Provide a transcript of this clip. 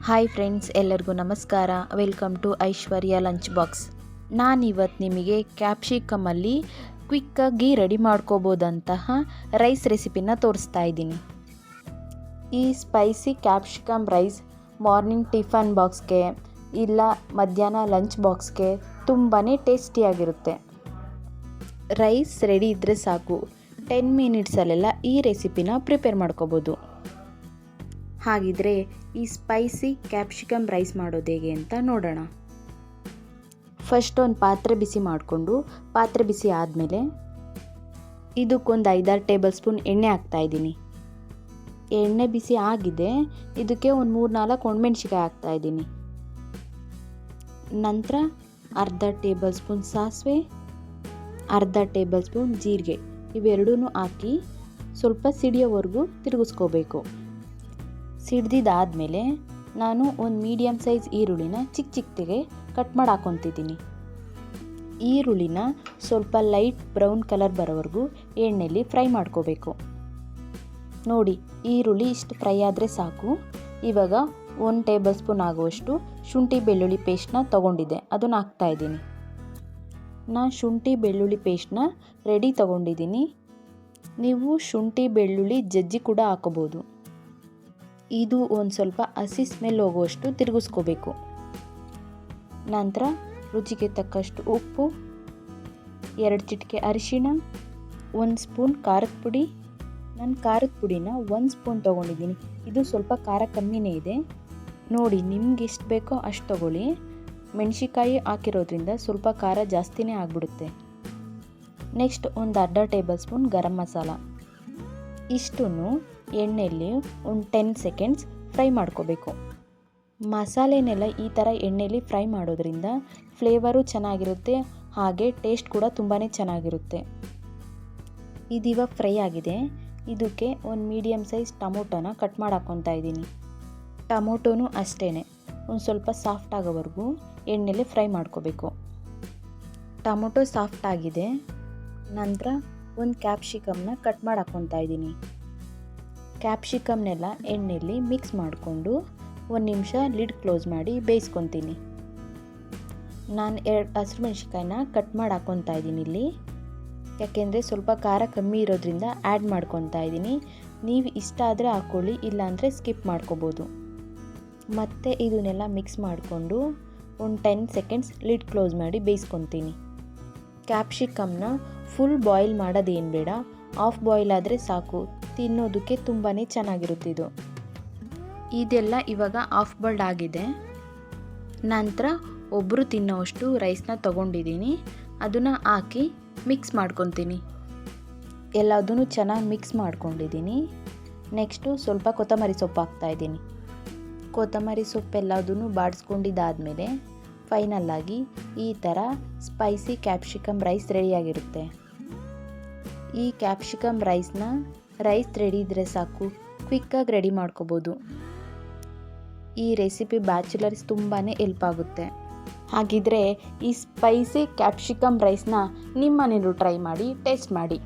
Hi friends, ಎಲ್ಲರಿಗೂ ನಮಸ್ಕಾರ. Welcome to Aishwarya lunch box. ನಾನಿವತ್ತು ನಿಮಗೆ ಕ್ಯಾಪ್ಸಿಕಮಲ್ಲಿ ಕ್ವಿಕ್ಕಾಗಿ ರೆಡಿ ಮಾಡ್ಕೋಬೋದಂತಹ ರೈಸ್ ರೆಸಿಪಿನ ತೋರಿಸ್ತಾ ಇದ್ದೀನಿ. ಈ spicy capsicum rice morning tiffin ಬಾಕ್ಸ್ಗೆ ಇಲ್ಲ ಮಧ್ಯಾಹ್ನ ಲಂಚ್ ಬಾಕ್ಸ್ಗೆ ತುಂಬಾ ಟೇಸ್ಟಿಯಾಗಿರುತ್ತೆ. ರೈಸ್ ರೆಡಿ ಇದ್ದರೆ ಸಾಕು, 10 ಮಿನಿಟ್ಸಲ್ಲೆಲ್ಲ ಈ ರೆಸಿಪಿನ ಪ್ರಿಪೇರ್ ಮಾಡ್ಕೋಬೋದು. ಹಾಗಿದ್ರೆ ಈ ಸ್ಪೈಸಿ ಕ್ಯಾಪ್ಸಿಕಮ್ ರೈಸ್ ಮಾಡೋದು ಹೇಗೆ ಅಂತ ನೋಡೋಣ. ಫಸ್ಟ್ ಒಂದು ಪಾತ್ರೆ ಬಿಸಿ ಮಾಡಿಕೊಂಡು, ಪಾತ್ರೆ ಬಿಸಿ ಆದಮೇಲೆ ಇದಕ್ಕೊಂದು 5-6 ಟೇಬಲ್ ಸ್ಪೂನ್ ಎಣ್ಣೆ ಹಾಕ್ತಾಯಿದ್ದೀನಿ. ಎಣ್ಣೆ ಬಿಸಿ ಆಗಿದೆ, ಇದಕ್ಕೆ ಒಂದು 3-4 ಒಣಮೆಣ್ಸಿಕಾಯಿ ಹಾಕ್ತಾಯಿದ್ದೀನಿ. ನಂತರ ಅರ್ಧ ಟೇಬಲ್ ಸ್ಪೂನ್ ಸಾಸಿವೆ, ಅರ್ಧ ಟೇಬಲ್ ಸ್ಪೂನ್ ಜೀರಿಗೆ, ಇವೆರಡೂ ಹಾಕಿ ಸ್ವಲ್ಪ ಸಿಡಿಯೋವರೆಗೂ ತಿರುಗಿಸ್ಕೋಬೇಕು. ಸಿಡ್ದಿದ್ದಾದಮೇಲೆ ನಾನು ಒಂದು ಮೀಡಿಯಮ್ ಸೈಜ್ ಈರುಳ್ಳಿನ ಚಿಕ್ಕದಾಗೆ ಕಟ್ ಮಾಡಿ ಹಾಕ್ಕೊತಿದ್ದೀನಿ. ಈರುಳ್ಳಿನ ಸ್ವಲ್ಪ ಲೈಟ್ ಬ್ರೌನ್ ಕಲರ್ ಬರೋವರೆಗೂ ಎಣ್ಣೆಯಲ್ಲಿ ಫ್ರೈ ಮಾಡ್ಕೋಬೇಕು. ನೋಡಿ, ಈರುಳ್ಳಿ ಇಷ್ಟು ಫ್ರೈ ಆದರೆ ಸಾಕು. ಇವಾಗ 1 ಟೇಬಲ್ ಸ್ಪೂನ್ ಆಗುವಷ್ಟು ಶುಂಠಿ ಬೆಳ್ಳುಳ್ಳಿ ಪೇಸ್ಟ್ನ ತೊಗೊಂಡಿದ್ದೆ, ಅದನ್ನು ಹಾಕ್ತಾಯಿದ್ದೀನಿ. ನಾನು ಶುಂಠಿ ಬೆಳ್ಳುಳ್ಳಿ ಪೇಸ್ಟ್ನ ರೆಡಿ ತೊಗೊಂಡಿದ್ದೀನಿ. ನೀವು ಶುಂಠಿ ಬೆಳ್ಳುಳ್ಳಿ ಜಜ್ಜಿ ಕೂಡ ಹಾಕೋಬೋದು. ಇದು ಒಂದು ಸ್ವಲ್ಪ ಹಸಿ ಸ್ಮೆಲ್ ಹೋಗುವಷ್ಟು ತಿರುಗಿಸ್ಕೋಬೇಕು. ನಂತರ ರುಚಿಗೆ ತಕ್ಕಷ್ಟು ಉಪ್ಪು, 2 ಚಿಟಿಕೆ ಅರಿಶಿಣ, 1 ಸ್ಪೂನ್ ಖಾರದ ಪುಡಿ. ನಾನು ಖಾರದ ಪುಡಿನ 1 ಸ್ಪೂನ್ ತೊಗೊಂಡಿದ್ದೀನಿ. ಇದು ಸ್ವಲ್ಪ ಖಾರ ಕಮ್ಮಿನೇ ಇದೆ. ನೋಡಿ, ನಿಮ್ಗೆ ಎಷ್ಟು ಬೇಕೋ ಅಷ್ಟು ತೊಗೊಳ್ಳಿ. ಮೆಣಸಿಕಾಯಿ ಹಾಕಿರೋದ್ರಿಂದ ಸ್ವಲ್ಪ ಖಾರ ಜಾಸ್ತಿನೇ ಆಗಿಬಿಡುತ್ತೆ. ನೆಕ್ಸ್ಟ್ ಒಂದು ಅರ್ಧ ಟೇಬಲ್ ಸ್ಪೂನ್ ಗರಂ ಮಸಾಲ. ಇಷ್ಟನ್ನು ಎಣ್ಣೆಯಲ್ಲಿ ಒಂದು 10 ಸೆಕೆಂಡ್ಸ್ ಫ್ರೈ ಮಾಡ್ಕೋಬೇಕು. ಮಸಾಲೆನೆಲ್ಲ ಈ ಥರ ಎಣ್ಣೆಯಲ್ಲಿ ಫ್ರೈ ಮಾಡೋದ್ರಿಂದ ಫ್ಲೇವರು ಚೆನ್ನಾಗಿರುತ್ತೆ, ಹಾಗೆ ಟೇಸ್ಟ್ ಕೂಡ ತುಂಬಾ ಚೆನ್ನಾಗಿರುತ್ತೆ. ಇದಿವಾಗ ಫ್ರೈ ಆಗಿದೆ. ಇದಕ್ಕೆ ಒಂದು ಮೀಡಿಯಮ್ ಸೈಜ್ ಟೊಮೊಟೊನ ಕಟ್ ಮಾಡಿ ಹಾಕ್ಕೊತಾ ಇದ್ದೀನಿ. ಟೊಮೊಟೊನೂ ಅಷ್ಟೇ ಒಂದು ಸ್ವಲ್ಪ ಸಾಫ್ಟ್ ಆಗೋವರೆಗೂ ಎಣ್ಣೆಯಲ್ಲಿ ಫ್ರೈ ಮಾಡ್ಕೋಬೇಕು. ಟೊಮೊಟೊ ಸಾಫ್ಟ್ ಆಗಿದೆ. ನಂತರ ಒಂದು ಕ್ಯಾಪ್ಸಿಕಮ್ನ ಕಟ್ ಮಾಡಿ ಹಾಕ್ಕೊತಾ ಇದ್ದೀನಿ. ಕ್ಯಾಪ್ಸಿಕಮ್ನೆಲ್ಲ ಎಣ್ಣೆಯಲ್ಲಿ ಮಿಕ್ಸ್ ಮಾಡಿಕೊಂಡು 1 ನಿಮಿಷ ಲಿಡ್ ಕ್ಲೋಸ್ ಮಾಡಿ ಬೇಯಿಸ್ಕೊತೀನಿ. ನಾನು 2 ಹಸಿರು ಮೆಣಸಿಕಾಯಿನ ಕಟ್ ಮಾಡಿ ಹಾಕ್ಕೊತಾ ಇದ್ದೀನಿ ಇಲ್ಲಿ, ಯಾಕೆಂದರೆ ಸ್ವಲ್ಪ ಖಾರ ಕಮ್ಮಿ ಇರೋದ್ರಿಂದ ಆ್ಯಡ್ ಮಾಡ್ಕೊತಾ ಇದ್ದೀನಿ. ನೀವು ಇಷ್ಟ ಆದರೆ ಹಾಕ್ಕೊಳ್ಳಿ, ಇಲ್ಲಾಂದರೆ ಸ್ಕಿಪ್ ಮಾಡ್ಕೋಬೋದು. ಮತ್ತು ಇದನ್ನೆಲ್ಲ ಮಿಕ್ಸ್ ಮಾಡಿಕೊಂಡು ಒಂದು 10 ಸೆಕೆಂಡ್ಸ್ ಲಿಡ್ ಕ್ಲೋಸ್ ಮಾಡಿ ಬೇಯಿಸ್ಕೊತೀನಿ. ಕ್ಯಾಪ್ಸಿಕಮ್ನ ಫುಲ್ ಬಾಯ್ಲ್ ಮಾಡೋದೇನು ಬೇಡ, ಹಾಫ್ ಬಾಯ್ಲ್ ಆದರೆ ಸಾಕು. ತಿನ್ನೋದಕ್ಕೆ ತುಂಬಾ ಚೆನ್ನಾಗಿರುತ್ತಿದ್ದು. ಇದೆಲ್ಲ ಇವಾಗ ಹಾಫ್ ಬಾಯ್ಲ್ಡ್ ಆಗಿದೆ. ನಂತರ ಒಬ್ಬರು ತಿನ್ನೋವಷ್ಟು ರೈಸ್ನ ತೊಗೊಂಡಿದ್ದೀನಿ, ಅದನ್ನು ಹಾಕಿ ಮಿಕ್ಸ್ ಮಾಡ್ಕೊತೀನಿ. ಎಲ್ಲದನ್ನು ಚೆನ್ನಾಗಿ ಮಿಕ್ಸ್ ಮಾಡ್ಕೊಂಡಿದ್ದೀನಿ. ನೆಕ್ಸ್ಟು ಸ್ವಲ್ಪ ಕೊತ್ತಂಬರಿ ಸೊಪ್ಪು ಹಾಕ್ತಾಯಿದ್ದೀನಿ. ಕೊತ್ತಂಬರಿ ಸೊಪ್ಪು ಎಲ್ಲದನ್ನು ಬಾಡಿಸ್ಕೊಂಡಿದ್ದಾದಮೇಲೆ ಫೈನಲ್ಲಾಗಿ ಈ ಥರ ಸ್ಪೈಸಿ ಕ್ಯಾಪ್ಸಿಕಮ್ ರೈಸ್ ರೆಡಿಯಾಗಿರುತ್ತೆ. ಈ ಕ್ಯಾಪ್ಸಿಕಮ್ ರೈಸ್ ರೆಡಿ ಇದ್ದರೆ ಸಾಕು, ಕ್ವಿಕ್ಕಾಗಿ ರೆಡಿ ಮಾಡ್ಕೋಬೋದು. ಈ ರೆಸಿಪಿ ಬ್ಯಾಚುಲರ್ಸ್ ತುಂಬಾ ಹೆಲ್ಪ್ ಆಗುತ್ತೆ. ಹಾಗಿದ್ರೆ ಈ ಸ್ಪೈಸಿ ಕ್ಯಾಪ್ಸಿಕಮ್ ರೈಸ್ನ ನಿಮ್ಮ ಮನೇಲೂ ಟ್ರೈ ಮಾಡಿ, ಟೇಸ್ಟ್ ಮಾಡಿ.